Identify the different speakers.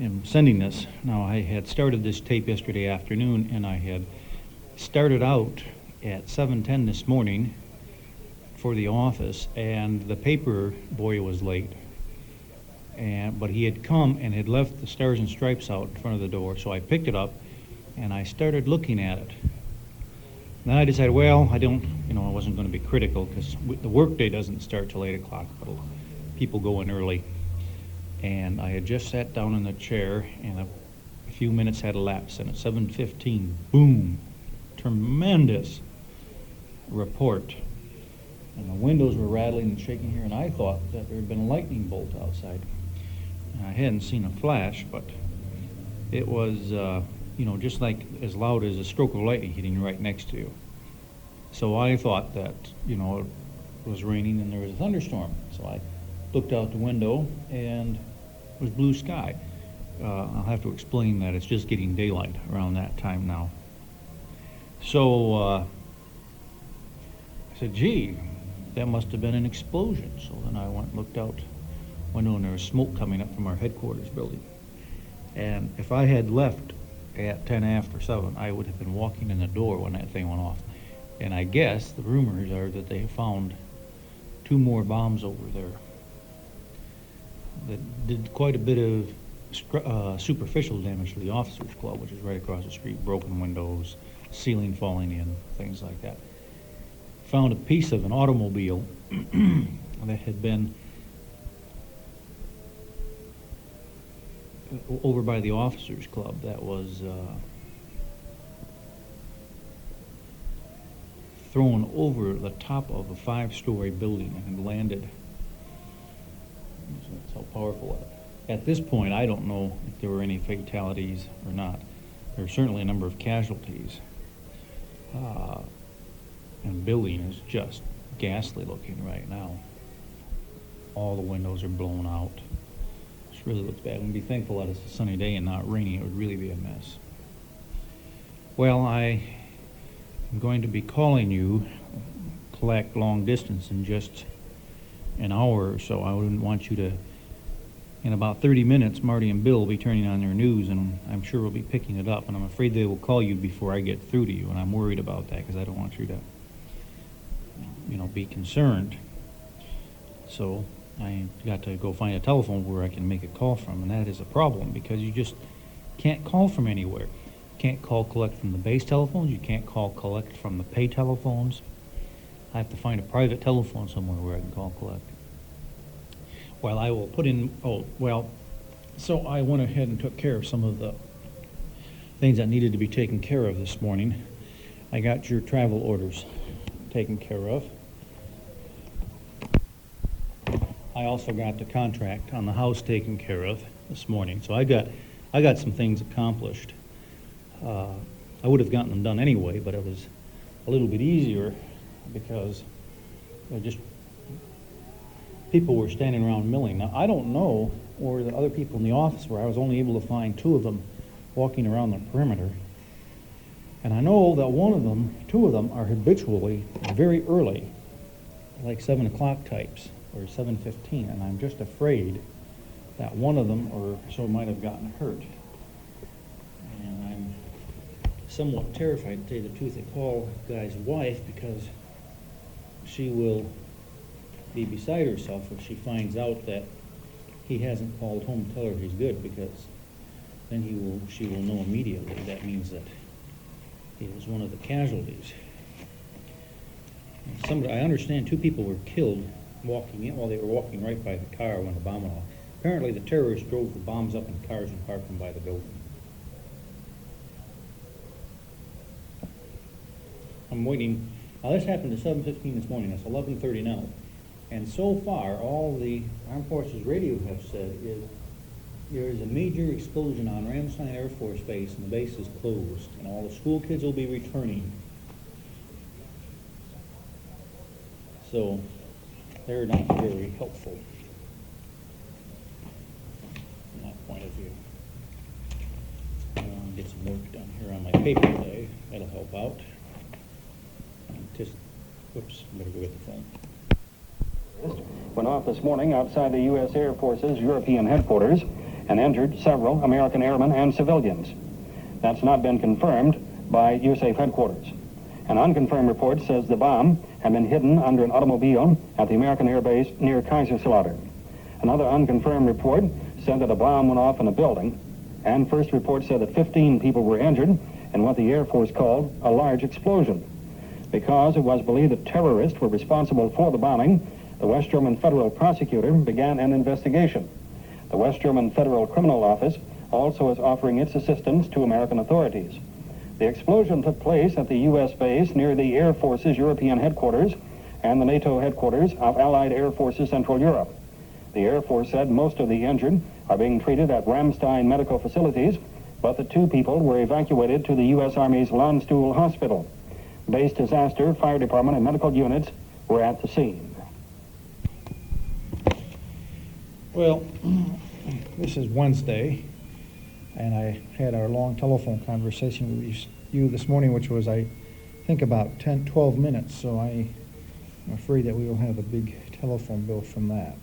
Speaker 1: am sending this. Now, I had started this tape yesterday afternoon, and I had started out at 7:10 this morning for the office, and the paper boy was late. But he had come and had left the Stars and Stripes out in front of the door, so I picked it up and I started looking at it. Then I decided, well, I wasn't going to be critical because the workday doesn't start till 8 o'clock, but people go in early. And I had just sat down in the chair, and a few minutes had elapsed, and at 7:15, boom, tremendous report. And the windows were rattling and shaking here, and I thought that there had been a lightning bolt outside. And I hadn't seen a flash, but it was, just like as loud as a stroke of lightning hitting right next to you. So I thought that, it was raining and there was a thunderstorm. So I looked out the window and it was blue sky. I'll have to explain that it's just getting daylight around that time now. So I said, gee, that must have been an explosion. So then I went and looked out the window, and there was smoke coming up from our headquarters building. And if I had left at 10 after 7, I would have been walking in the door when that thing went off. And I guess the rumors are that they found 2 more bombs over there that did quite a bit of superficial damage to the officers' club, which is right across the street. Broken windows, ceiling falling in, things like that. Found a piece of an automobile that had been over by the officers' club that was thrown over the top of a 5-story building and landed. That's how powerful it is. At this point, I don't know if there were any fatalities or not. There were certainly a number of casualties. And building is just ghastly looking right now. All the windows are blown out. It really looks bad. We'd be thankful that it's a sunny day and not raining. It would really be a mess. Well, I am going to be calling you, collect long distance in just an hour or so. I wouldn't want you to, in about 30 minutes, Marty and Bill will be turning on their news, and I'm sure we'll be picking it up, and I'm afraid they will call you before I get through to you, and I'm worried about that because I don't want you to, be concerned. So I got to go find a telephone where I can make a call from, and that is a problem because you just can't call from anywhere. You can't call collect from the base telephones. You can't call collect from the pay telephones. I have to find a private telephone somewhere where I can call collect. Well, I will put in, so I went ahead and took care of some of the things that needed to be taken care of this morning. I got your travel orders taken care of. I also got the contract on the house taken care of this morning. So I got some things accomplished. I would have gotten them done anyway, but it was a little bit easier because people were standing around milling. Now, I don't know where the other people in the office were. I was only able to find 2 of them walking around the perimeter. And I know that 2 of them are habitually very early, like 7 o'clock types, or 7:15, and I'm just afraid that one of them or so might have gotten hurt. And I'm somewhat terrified, to tell you the truth, to call the guy's wife because she will be beside herself if she finds out that he hasn't called home to tell her he's good, because then she will know immediately. That means that he was one of the casualties. I understand 2 people were killed walking in while they were walking right by the car when the bomb went off. Apparently the terrorists drove the bombs up in cars and parked them by the building. I'm waiting. Now this happened at 7:15 this morning. It's 11:30 now. And so far, all the Armed Forces radio have said is there is a major explosion on Ramstein Air Force Base and the base is closed and all the school kids will be returning. So they're not very helpful from that point of view. I'll get some work done here on my paper today. That'll help out. Whoops, better go get the phone.
Speaker 2: Went off this morning outside the U.S. Air Force's European headquarters, and injured several American airmen and civilians. That's not been confirmed by USAF headquarters. An unconfirmed report says the bomb had been hidden under an automobile at the American Air Base near Kaiserslautern. Another unconfirmed report said that a bomb went off in a building, and first report said that 15 people were injured in what the Air Force called a large explosion. Because it was believed that terrorists were responsible for the bombing, the West German federal prosecutor began an investigation. The West German Federal Criminal Office also is offering its assistance to American authorities. The explosion took place at the U.S. base near the Air Force's European headquarters and the NATO headquarters of Allied Air Forces Central Europe. The Air Force said most of the injured are being treated at Ramstein medical facilities, but the 2 people were evacuated to the U.S. Army's Landstuhl Hospital. Base disaster, fire department, and medical units were at the scene.
Speaker 3: Well, this is Wednesday, and I had our long telephone conversation with you this morning, which was, I think, about 12 minutes, so I'm afraid that we will have a big telephone bill from that.